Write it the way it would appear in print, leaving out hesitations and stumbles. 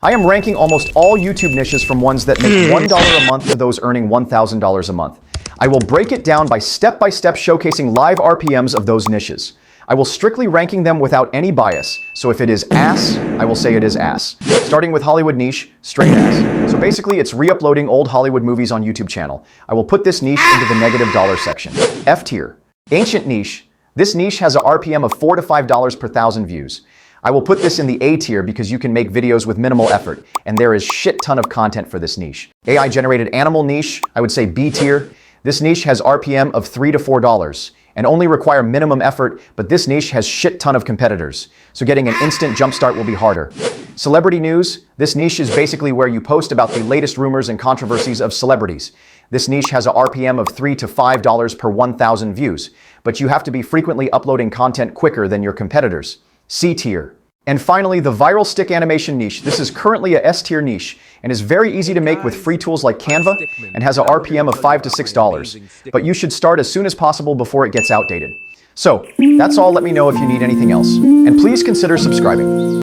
I am ranking almost all YouTube niches from ones that make $1 a month to those earning $1,000 a month. I will break it down by step-by-step showcasing live RPMs of those niches. I will strictly ranking them without any bias, so if it is ass, I will say it is ass. Starting with Hollywood niche, straight ass. So basically it's re-uploading old Hollywood movies on YouTube channel. I will put this niche into the negative dollar section. F tier, ancient niche. This niche has a RPM of $4 to $5 per thousand views. I will put this in the A tier because you can make videos with minimal effort, and there is shit ton of content for this niche. AI generated animal niche, I would say B tier. This niche has RPM of $3 to $4 and only require minimum effort, but this niche has shit ton of competitors, so getting an instant jumpstart will be harder. Celebrity news, this niche is basically where you post about the latest rumors and controversies of celebrities. This niche has a RPM of $3 to $5 per 1,000 views, but you have to be frequently uploading content quicker than your competitors. C tier. And finally, the viral stick animation niche. This is currently a S tier niche and is very easy to make with free tools like Canva and has a RPM of $5 to $6. But you should start as soon as possible before it gets outdated. So, that's all. Let me know if you need anything else. And please consider subscribing.